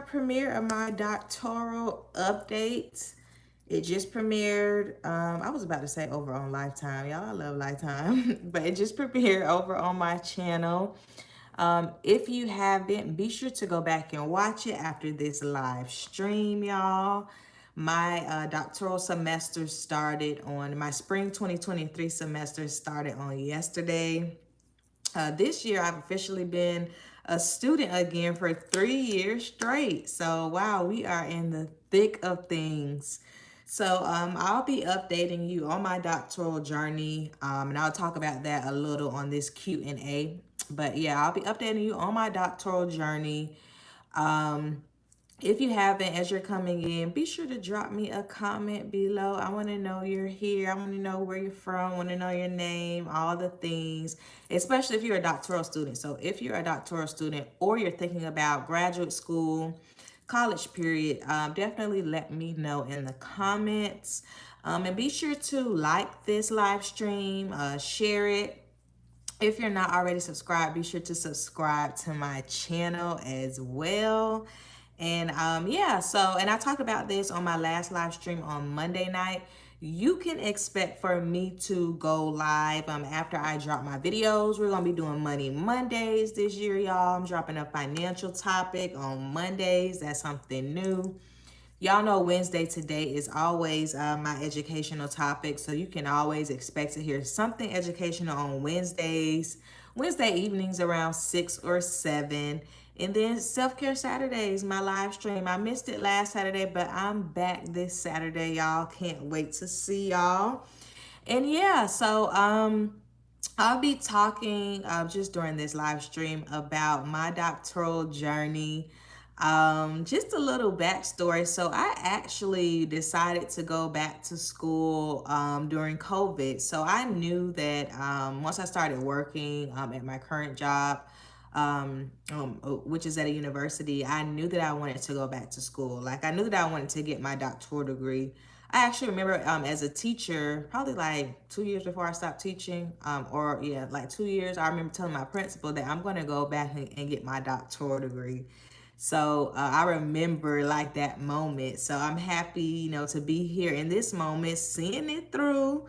premiere of my doctoral updates. It just premiered. I was about to say over on Lifetime. Y'all, I love Lifetime. But it just premiered over on my channel. If you haven't, be sure to go back and watch it after this live stream, y'all. My doctoral semester started on, my spring 2023 semester started on yesterday. This year, I've officially been a student again for 3 years straight. So, wow, we are in the thick of things. So, I'll be updating you on my doctoral journey, and I'll talk about that a little on this Q&A. But yeah, I'll be updating you on my doctoral journey. If you haven't, as you're coming in, be sure to drop me a comment below. I want to know you're here. I want to know where you're from. I want to know your name, all the things, especially if you're a doctoral student. So if you're a doctoral student or you're thinking about graduate school, college period, definitely let me know in the comments. And be sure to like this live stream, share it. If you're not already subscribed, be sure to subscribe to my channel as well. And yeah, so, and I talked about this on my last live stream on Monday night. You can expect for me to go live after I drop my videos. We're going to be doing Money Mondays this year, y'all. I'm dropping a financial topic on Mondays. That's something new. Y'all know Wednesday today is always my educational topic, so you can always expect to hear something educational on Wednesdays, Wednesday evenings around 6 or 7. And then Self-Care Saturdays, my live stream. I missed it last Saturday, but I'm back this Saturday, y'all. Can't wait to see y'all. And yeah, so I'll be talking just during this live stream about my doctoral journey. Just a little backstory. So I actually decided to go back to school during COVID. So I knew that once I started working at my current job, which is at a university, I knew that I wanted to go back to school. Like I knew that I wanted to get my doctoral degree. I actually remember as a teacher, probably like 2 years before I stopped teaching, or yeah, like 2 years, I remember telling my principal that I'm going to go back and get my doctoral degree. So I remember like that moment. So I'm happy, to be here in this moment, seeing it through,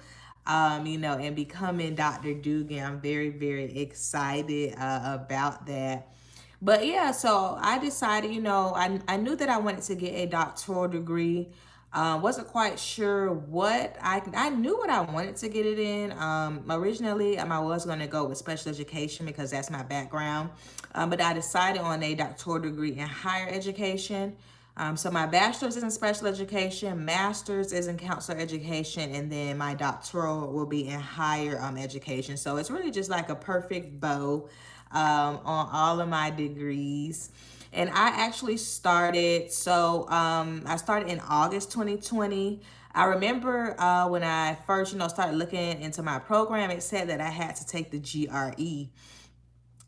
and becoming Dr. Dugan. I'm very, very excited about that. But yeah, so I decided, I knew that I wanted to get a doctoral degree. Wasn't quite sure what I knew what I wanted to get it in. Originally, I was going to go with special education because that's my background. But I decided on a doctoral degree in higher education. So my bachelor's is in special education, master's is in counselor education, and then my doctoral will be in higher education. So it's really just like a perfect bow on all of my degrees. And I actually started, I started in August 2020. I remember when I first, started looking into my program, it said that I had to take the GRE.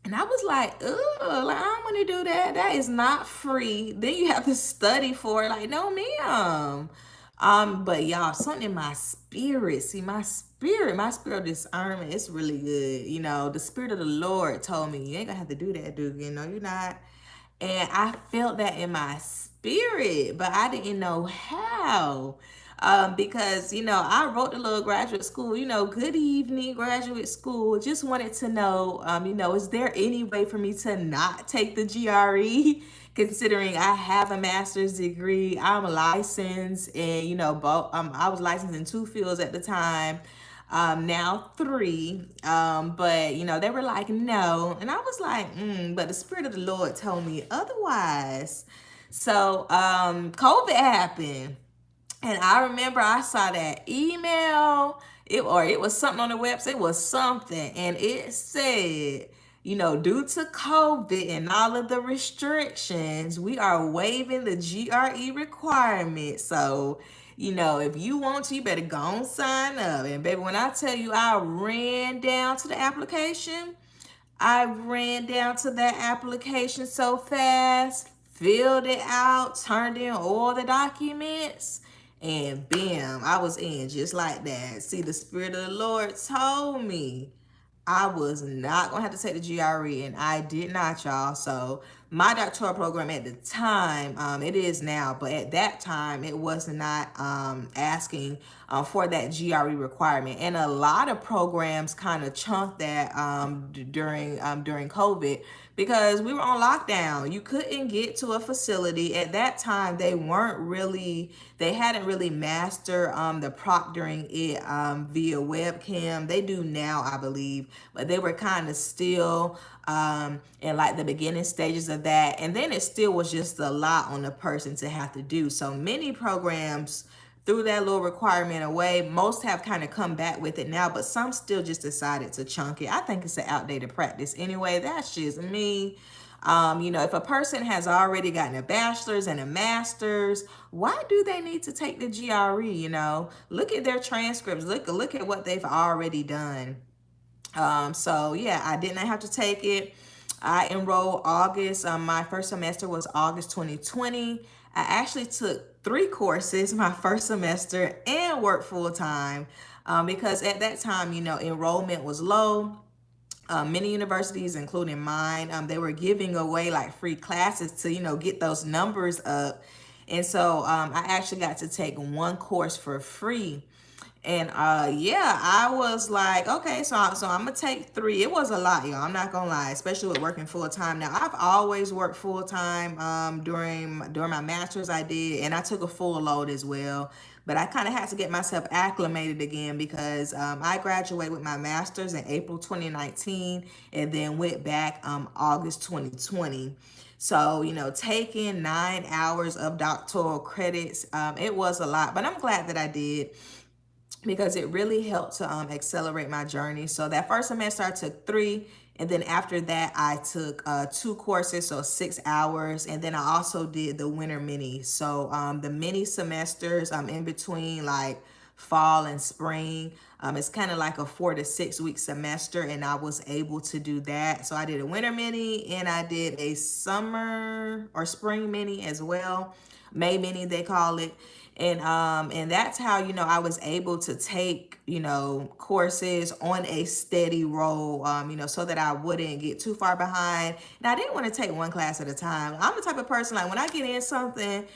And I was like, ugh, like, I don't want to do that. That is not free. Then you have to study for it. Like, no, ma'am. But y'all, something in my spirit, my spirit of discernment, it's really good. The spirit of the Lord told me, you ain't gonna have to do that, dude. You're not. And I felt that in my spirit, but I didn't know how. Because, I wrote the little graduate school, good evening, graduate school. Just wanted to know, is there any way for me to not take the GRE? Considering I have a master's degree, I'm licensed, and, both, I was licensed in 2 fields at the time. Now 3, but they were like, no. And I was like, but the Spirit of the Lord told me otherwise. So, COVID happened. And I remember I saw that email, it was something on the website, it was something. And it said, due to COVID and all of the restrictions, we are waiving the GRE requirement. So, if you want to, you better go and sign up. And baby, when I tell you I ran down to the application, I ran down to that application so fast, filled it out, turned in all the documents, and bam, I was in just like that. See, the Spirit of the Lord told me I was not going to have to take the GRE, and I did not, y'all. So My doctoral program at the time, it is now, but at that time it was not asking for that GRE requirement, and a lot of programs kind of chunked that during COVID, because we were on lockdown. You couldn't get to a facility at that time. They hadn't really mastered the proctoring it via webcam. They do now, I believe, but they were kind of still in like the beginning stages of that. And then it still was just a lot on the person to have to do. So many programs threw that little requirement away. Most have kind of come back with it now, but some still just decided to chunk it. I think it's an outdated practice anyway. That's just me. If a person has already gotten a bachelor's and a master's, why do they need to take the GRE? Look at their transcripts. Look at what they've already done. So yeah, I did not have to take it. I enrolled August. My first semester was August 2020. I actually took 3 courses my first semester and worked full time because at that time, enrollment was low. Many universities, including mine, they were giving away like free classes to, get those numbers up. And so I actually got to take 1 course for free. And yeah, I was like, okay, so I'm gonna take 3. It was a lot, y'all. I'm not gonna lie, especially with working full time. Now, I've always worked full time. During my master's, I did, and I took a full load as well. But I kind of had to get myself acclimated again because I graduated with my master's in April 2019, and then went back August 2020. So, taking 9 hours of doctoral credits, it was a lot, but I'm glad that I did, because it really helped to accelerate my journey. So that first semester I took 3, and then after that I took 2 courses, so 6 hours, and then I also did the winter mini. So the mini semesters in between like fall and spring, it's kind of like a 4 to 6 week semester, and I was able to do that. So I did a winter mini, and I did a summer or spring mini as well, May mini they call it. And that's how, I was able to take, courses on a steady roll, so that I wouldn't get too far behind. And I didn't want to take 1 class at a time. I'm the type of person, like, when I get in something,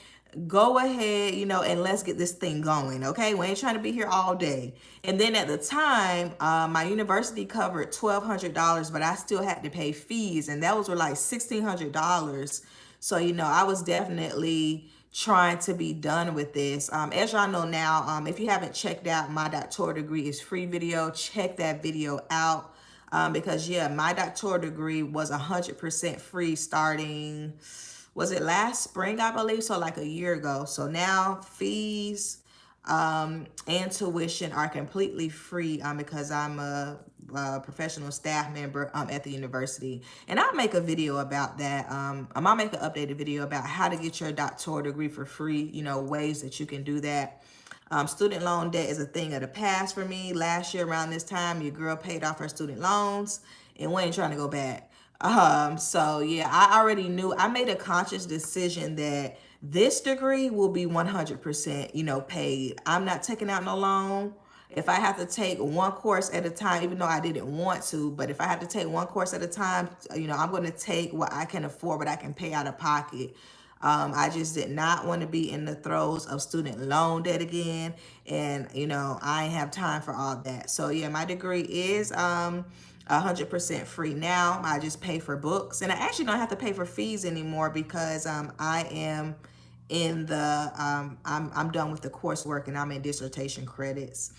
go ahead, and let's get this thing going. Okay. We ain't trying to be here all day. And then at the time, my university covered $1,200, but I still had to pay fees. And that was like $1,600. So, I was definitely trying to be done with this. As y'all know now, if you haven't checked out my doctoral degree is free video, check that video out. Because yeah, my doctoral degree was 100% free starting, was it last spring, I believe? So like a year ago. So now fees and tuition are completely free because I'm a professional staff member at the university. And I'll make a video about that. I'll make an updated video about how to get your doctoral degree for free, ways that you can do that. Student loan debt is a thing of the past for me. Last year around this time, your girl paid off her student loans, and we ain't trying to go back. So yeah, I already knew, I made a conscious decision that this degree will be 100%, paid. I'm not taking out no loan. If I have to take 1 course at a time, even though I didn't want to, but if I have to take 1 course at a time, I'm going to take what I can afford, what I can pay out of pocket. I just did not want to be in the throes of student loan debt again. And, I ain't have time for all that. So yeah, my degree is 100% free now. I just pay for books, and I actually don't have to pay for fees anymore because I am in the I'm done with the coursework, and I'm in dissertation credits.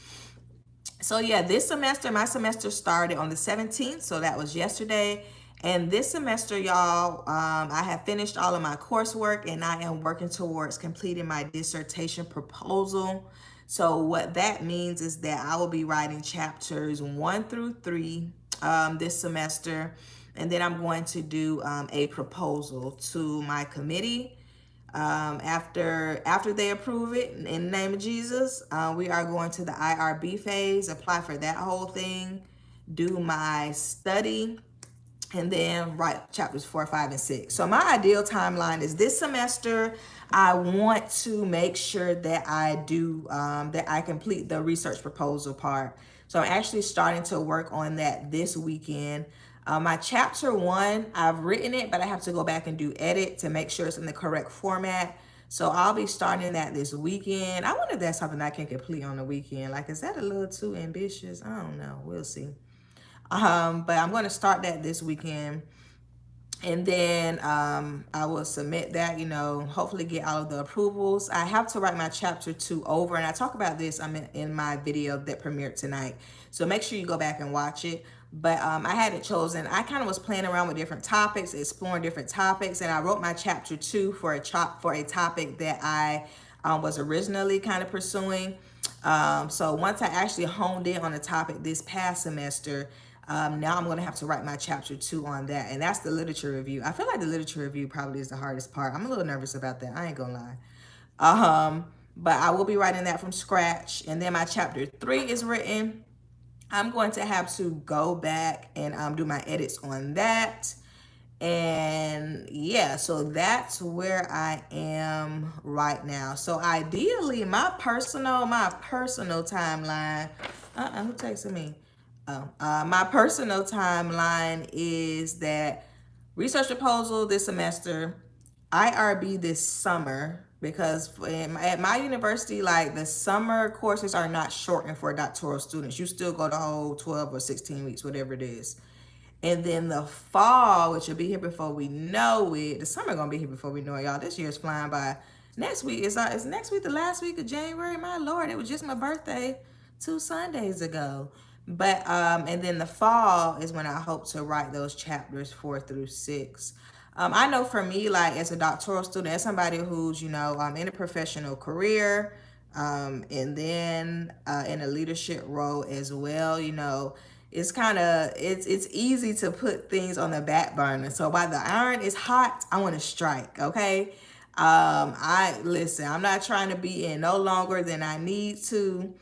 So yeah, this semester, my semester started on the 17th, so that was yesterday. And this semester, y'all, I have finished all of my coursework, and I am working towards completing my dissertation proposal. So what that means is that I will be writing chapters 1 through 3 this semester, and then I'm going to do a proposal to my committee. After they approve it in the name of Jesus, we are going to the IRB phase, apply for that whole thing, do my study, and then write chapters 4, 5, and 6. So my ideal timeline is this semester, I want to make sure that I do, that I complete the research proposal part. So I'm actually starting to work on that this weekend. My chapter one, I've written it, but I have to go back and do edit to make sure it's in the correct format. So I'll be starting that this weekend. I wonder if that's something I can complete on the weekend. Like, is that a little too ambitious? I don't know. We'll see. But I'm going to start that this weekend. And then I will submit that, hopefully get all of the approvals. I have to write my chapter two over, and I talk about this in my video that premiered tonight. So make sure you go back and watch it. But I had it chosen. I kind of was playing around with different topics, exploring different topics, and I wrote my chapter two for a topic that I was originally kind of pursuing. So once I actually honed in on the topic this past semester, now I'm going to have to write my chapter two on that. And that's the literature review. I feel like the literature review probably is the hardest part. I'm a little nervous about that. I ain't going to lie. But I will be writing that from scratch. And then my chapter three is written. I'm going to have to go back and do my edits on that. And yeah, so that's where I am right now. So ideally, my personal timeline. Who texted me? My personal timeline is that research proposal this semester, IRB this summer, because at my university, like the summer courses are not shortened for doctoral students. You still go the whole 12 or 16 weeks, whatever it is. And then the fall, which will be here before we know it. The summer gonna be here before we know it, y'all. This year's flying by. Next week is next week the last week of January. My Lord, it was just my birthday 2 Sundays ago. But and then the fall is when I hope to write those chapters 4 through 6. I know for me, like as a doctoral student, as somebody who's in a professional career, and then in a leadership role as well, it's kind of it's easy to put things on the back burner. So while the iron is hot, I want to strike. Okay, I'm not trying to be in no longer than I need to.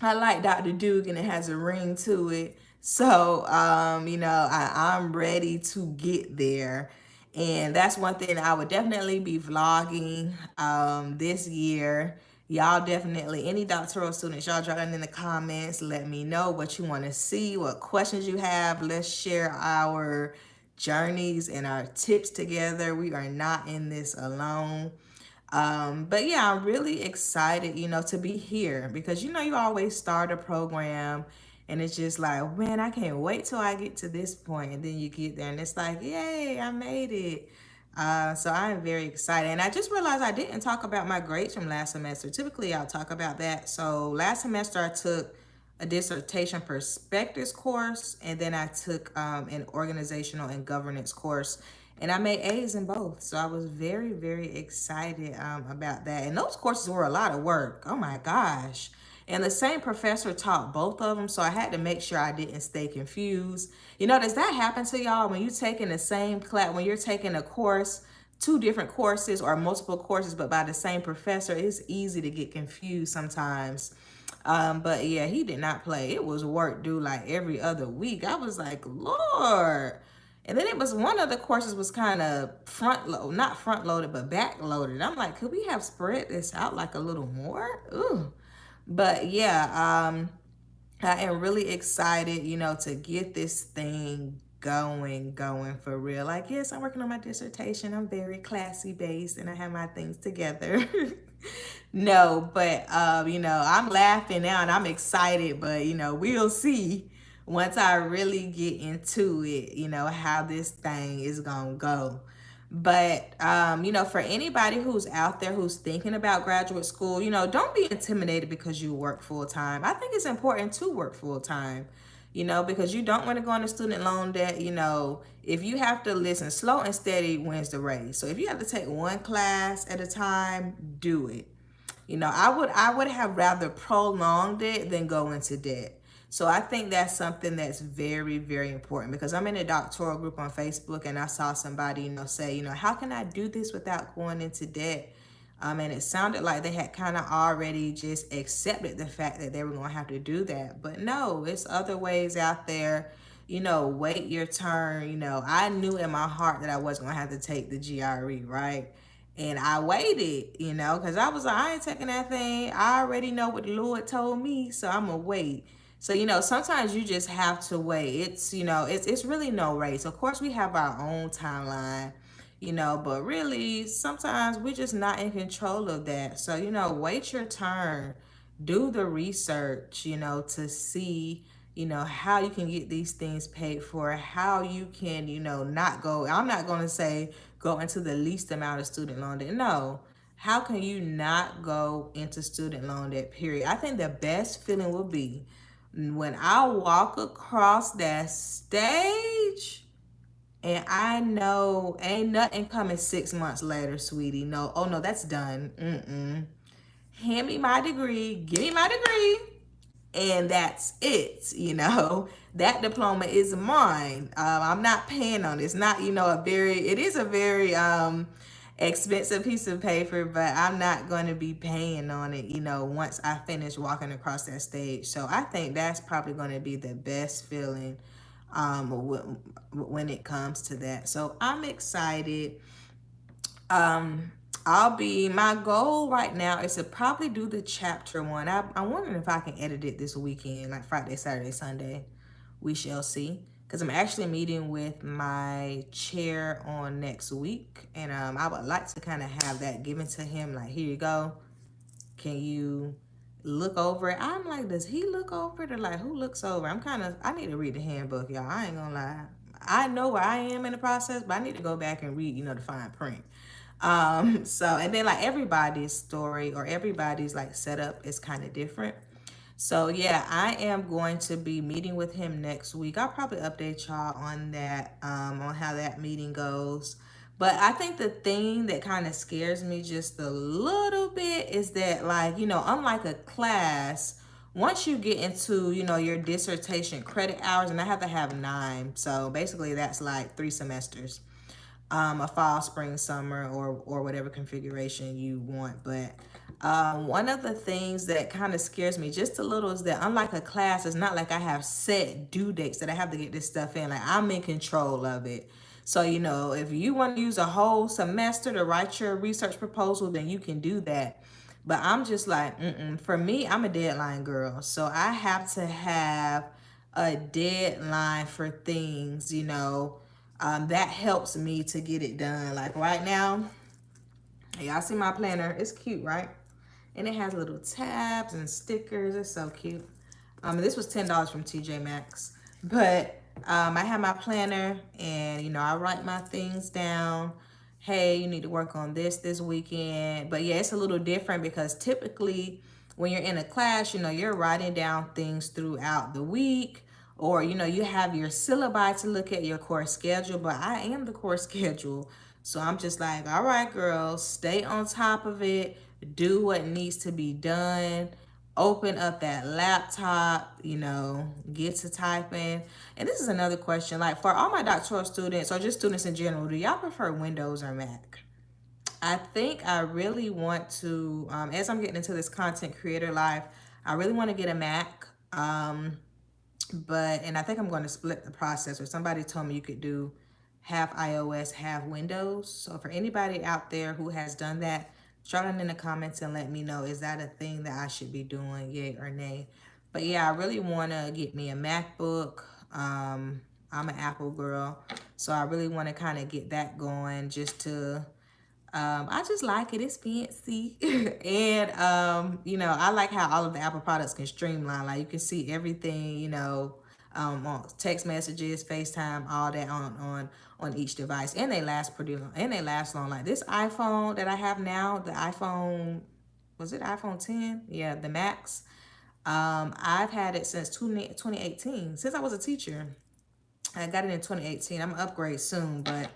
I like Dr. Duke and it has a ring to it. So, I'm ready to get there. And that's one thing I would definitely be vlogging this year. Y'all definitely, any doctoral students, y'all drop in the comments. Let me know what you want to see, what questions you have. Let's share our journeys and our tips together. We are not in this alone. But yeah, I'm really excited, to be here because, you always start a program and it's just like, man, I can't wait till I get to this point. And then you get there and it's like, yay, I made it. So I'm very excited. And I just realized I didn't talk about my grades from last semester. Typically, I'll talk about that. So last semester, I took a dissertation perspectives course, and then I took an organizational and governance course. And I made A's in both. So I was very, very excited about that. And those courses were a lot of work. Oh my gosh. And the same professor taught both of them. So I had to make sure I didn't stay confused. Does that happen to y'all when you're taking the same class, when you're taking a course, two different courses or multiple courses, but by the same professor? It's easy to get confused sometimes. But yeah, he did not play. It was work due like every other week. I was like, Lord. And then it was one of the courses was kind of not front loaded, but back loaded. I'm like, could we have spread this out like a little more? Ooh. But yeah, I am really excited, to get this thing going for real. Like, yes, I'm working on my dissertation. I'm very classy based and I have my things together. No, but, I'm laughing now and I'm excited, but, we'll see once I really get into it, how this thing is going to go. But, for anybody who's out there who's thinking about graduate school, don't be intimidated because you work full time. I think it's important to work full time, because you don't want to go into student loan debt. If you have to listen, slow and steady wins the race. So if you have to take one class at a time, do it. I would have rather prolonged it than go into debt. So I think that's something that's very, very important because I'm in a doctoral group on Facebook and I saw somebody, say, how can I do this without going into debt? And it sounded like they had kind of already just accepted the fact that they were going to have to do that. But no, it's other ways out there. Wait your turn. I knew in my heart that I wasn't going to have to take the GRE, right? And I waited, because I was like, I ain't taking that thing. I already know what the Lord told me, so I'm going to wait. So, sometimes you just have to wait. It's really no race. Of course, we have our own timeline, but really, sometimes we're just not in control of that. So, wait your turn. Do the research, to see, how you can get these things paid for, how you can, not go. I'm not going to say go into the least amount of student loan debt. No. How can you not go into student loan debt, period? I think the best feeling will be when I walk across that stage and I know ain't nothing coming 6 months later, sweetie. No, oh no, that's done. Hand me my degree, give me my degree, and that's it. That diploma is mine. I'm not paying on it. It's not, it is a very expensive piece of paper, but I'm not going to be paying on it, once I finish walking across that stage. So I think that's probably going to be the best feeling when it comes to that. So I'm excited. My goal right now is to probably do the chapter one. I'm wondering if I can edit it this weekend, like Friday, Saturday, Sunday. We shall see. Because I'm actually meeting with my chair on next week. And I would like to kind of have that given to him. Like, here you go. Can you look over it? I'm like, does he look over it? Or like, who looks over? I need to read the handbook, y'all. I ain't gonna lie. I know where I am in the process, but I need to go back and read, the fine print. And then like everybody's story or everybody's like setup is kind of different. So yeah, I am going to be meeting with him next week. I'll probably update y'all on that, on how that meeting goes. But I think the thing that kind of scares me just a little bit is that, like, unlike a class, once you get into, your dissertation credit hours, and I have to have 9. So basically that's like 3 semesters, a fall, spring, summer, or whatever configuration you want. But one of the things that kind of scares me just a little is that unlike a class, it's not like I have set due dates that I have to get this stuff in. Like, I'm in control of it. So, if you want to use a whole semester to write your research proposal, then you can do that. But I'm just like, for me, I'm a deadline girl. So I have to have a deadline for things, that helps me to get it done. Like right now, y'all see my planner. It's cute, right? And it has little tabs and stickers. It's so cute. This was $10 from TJ Maxx. But I have my planner and, I write my things down. Hey, you need to work on this weekend. But yeah, it's a little different because typically when you're in a class, you're writing down things throughout the week, or, you have your syllabi to look at, your course schedule. But I am the course schedule. So I'm just like, all right, girls, stay on top of it. Do what needs to be done. Open up that laptop, get to typing. And this is another question. Like, for all my doctoral students or just students in general, do y'all prefer Windows or Mac? I think I really want to, as I'm getting into this content creator life, I really want to get a Mac. And I think I'm going to split the processor. Somebody told me you could do half iOS, half Windows. So for anybody out there who has done that, drop it in the comments and let me know, is that a thing that I should be doing, yay or nay? But yeah, I really want to get me a MacBook. I'm an Apple girl, so I really want to kind of get that going just to, I just like it. It's fancy. And, I like how all of the Apple products can streamline. Like, you can see everything, on text messages, FaceTime, all that on each device. And they last pretty long. And they last long. Like this iPhone that I have now, the iPhone, was it iPhone 10? Yeah, the Max. I've had it since 2018, since I was a teacher. I got it in 2018. I'm gonna upgrade soon, but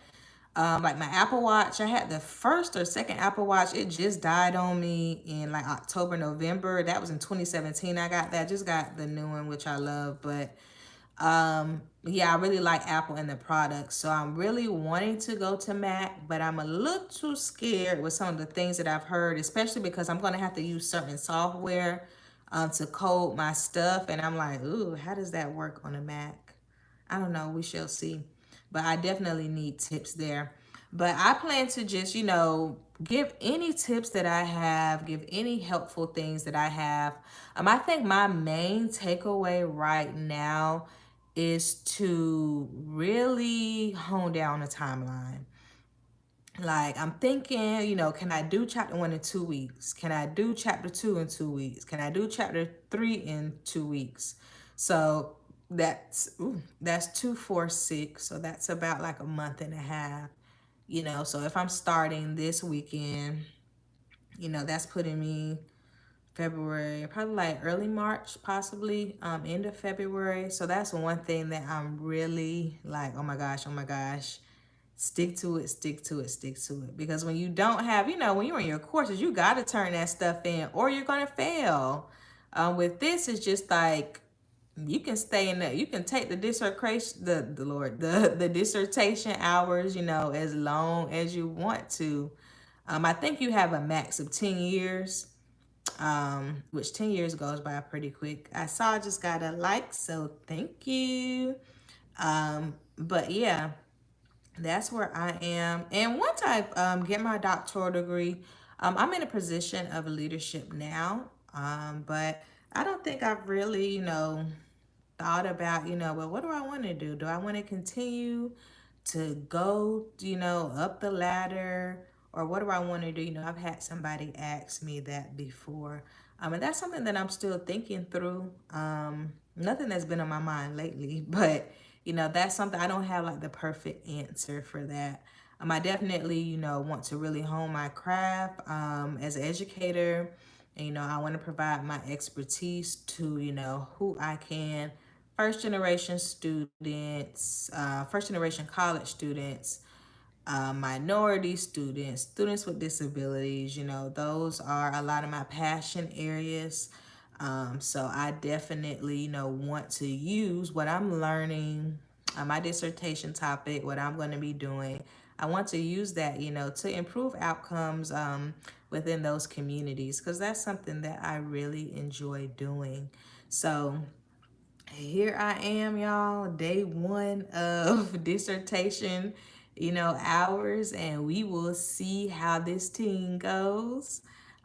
like my Apple Watch, I had the first or second Apple Watch. It just died on me in like October, November. That was in 2017. I got that. Just got the new one, which I love. But yeah, I really like Apple and the products. So I'm really wanting to go to Mac, but I'm a little too scared with some of the things that I've heard, especially because I'm going to have to use certain software to code my stuff. And I'm like, ooh, how does that work on a Mac? I don't know. We shall see. But I definitely need tips there. But I plan to just, give any tips that I have, give any helpful things that I have. I think my main takeaway right now is to really hone down a timeline. Like, I'm thinking, can I do chapter 1 in 2 weeks? Can I do chapter 2 in 2 weeks? Can I do chapter 3 in 2 weeks? So that's 2, 4, 6. So that's about like a month and a half. So if I'm starting this weekend, that's putting me February, probably like early March, possibly end of February. So that's one thing that I'm really like, oh my gosh, stick to it, stick to it, stick to it. Because when you don't have, when you're in your courses, you got to turn that stuff in or you're going to fail. With this, it's just like, you can stay in that. You can take the dissertation, the dissertation hours, as long as you want to. I think you have a max of 10 years, which 10 years goes by pretty quick. I saw I just got a like, so thank you. But yeah, that's where I am. And once I get my doctoral degree, I'm in a position of leadership now. But I don't think I've really, thought about, well, what do I want to do? Do I want to continue to go, up the ladder? Or what do I want to do? I've had somebody ask me that before. And that's something that I'm still thinking through. Nothing that's been on my mind lately, but that's something I don't have like the perfect answer for that. I definitely, want to really hone my craft as an educator. And, I want to provide my expertise to, who I can. First generation college students, minority students, students with disabilities, those are a lot of my passion areas. So I definitely, want to use what I'm learning, my dissertation topic, what I'm going to be doing. I want to use that, to improve outcomes within those communities, because that's something that I really enjoy doing. So here I am, y'all, day 1 of dissertation, hours, and we will see how this team goes.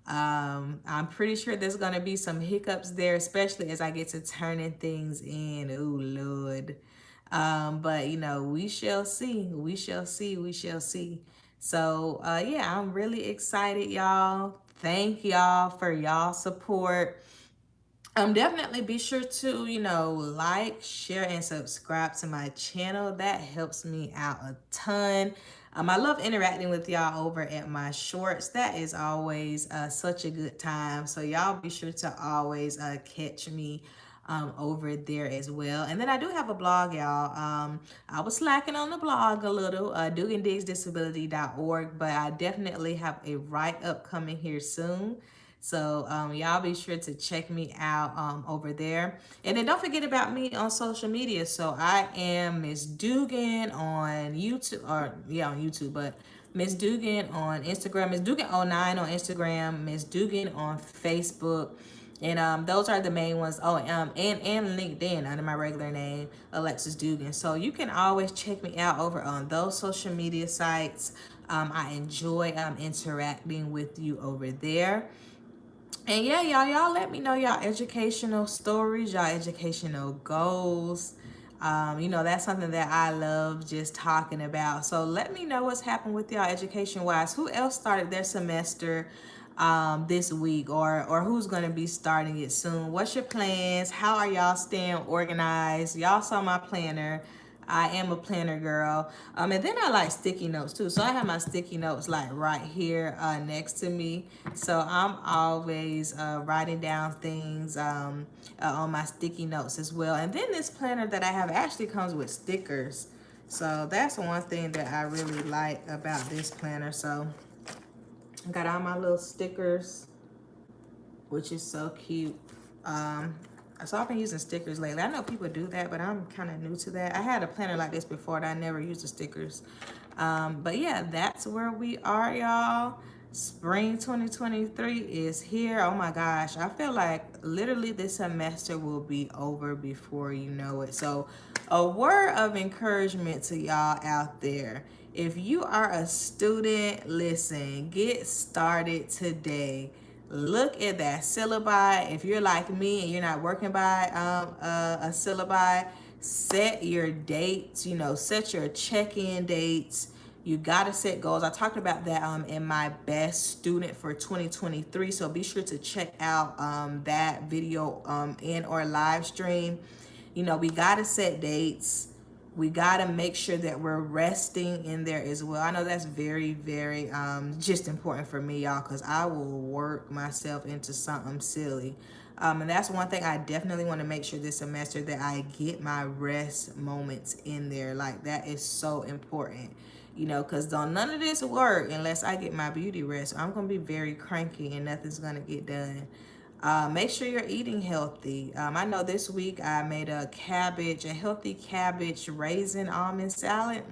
I'm pretty sure there's going to be some hiccups there, especially as I get to turning things in. Oh, Lord. But, we shall see. We shall see. We shall see. So, yeah, I'm really excited, y'all. Thank y'all for y'all support. Definitely be sure to, like, share, and subscribe to my channel. That helps me out a ton. I love interacting with y'all over at my shorts. That is always such a good time. So y'all be sure to always catch me over there as well. And then I do have a blog, y'all. I was slacking on the blog a little, dugandiggsdisability.org, but I definitely have a write-up coming here soon. So y'all be sure to check me out over there. And then don't forget about me on social media. So I am Miss Dugan on YouTube, on YouTube, but Miss Dugan on Instagram, Miss Dugan09 on Instagram, Miss Dugan on Facebook. And those are the main ones. Oh, and LinkedIn under my regular name, Alexis Dugan. So you can always check me out over on those social media sites. I enjoy interacting with you over there. And yeah, y'all let me know y'all educational stories, y'all educational goals. That's something that I love just talking about. So let me know what's happened with y'all education wise. Who else started their semester this week, or who's going to be starting it soon? What's your plans? How are y'all staying organized? Y'all saw my planner. I am a planner girl. And then I like sticky notes too. So I have my sticky notes like right here next to me. So I'm always writing down things on my sticky notes as well. And then this planner that I have actually comes with stickers. So that's one thing that I really like about this planner. So I got all my little stickers, which is so cute. So I've been using stickers lately. I know people do that, but I'm kind of new to that. I had a planner like this before, and I never used the stickers. But yeah, that's where we are, y'all. Spring 2023 is here. Oh my gosh. I feel like literally this semester will be over before you know it. So a word of encouragement to y'all out there. If you are a student, listen, get started today. Look at that syllabi. If you're like me and you're not working by a syllabi, set your dates, set your check-in dates. You got to set goals. I talked about that in my best student for 2023. So be sure to check out that video in or live stream. We got to set dates. We got to make sure that we're resting in there as well. I know that's very, very just important for me, y'all, because I will work myself into something silly. And that's one thing I definitely want to make sure this semester that I get my rest moments in there. Like, that is so important, because none of this work unless I get my beauty rest. I'm going to be very cranky and nothing's going to get done. Make sure you're eating healthy. I know this week I made a healthy cabbage raisin almond salad.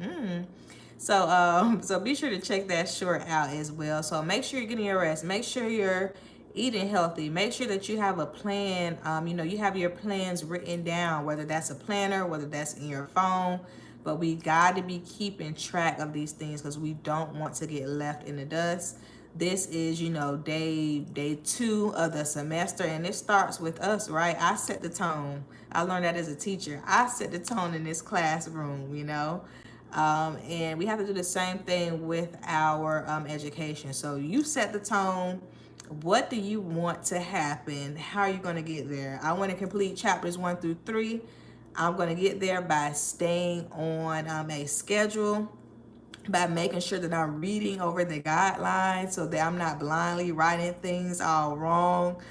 So be sure to check that short out as well. So make sure you're getting your rest. Make sure you're eating healthy. Make sure that you have a plan. You have your plans written down, whether that's a planner, whether that's in your phone. But we got to be keeping track of these things because we don't want to get left in the dust. This is, day 2 of the semester, and it starts with us, right? I set the tone. I learned that as a teacher. I set the tone in this classroom, and we have to do the same thing with our education. So you set the tone. What do you want to happen? How are you going to get there? I want to complete chapters 1 through 3. I'm going to get there by staying on a schedule, by making sure that I'm reading over the guidelines so that I'm not blindly writing things all wrong.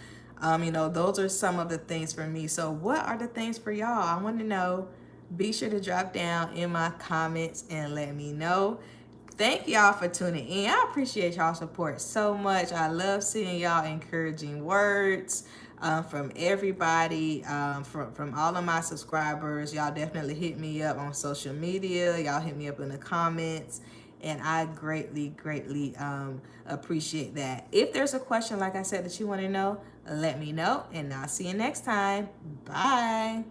Those are some of the things for me. So what are the things for y'all? I want to know. Be sure to drop down in my comments and let me know. Thank y'all for tuning in. I appreciate y'all support so much. I love seeing y'all encouraging words from everybody, from all of my subscribers. Y'all definitely hit me up on social media. Y'all hit me up in the comments. And I greatly, greatly appreciate that. If there's a question, like I said, that you want to know, let me know. And I'll see you next time. Bye.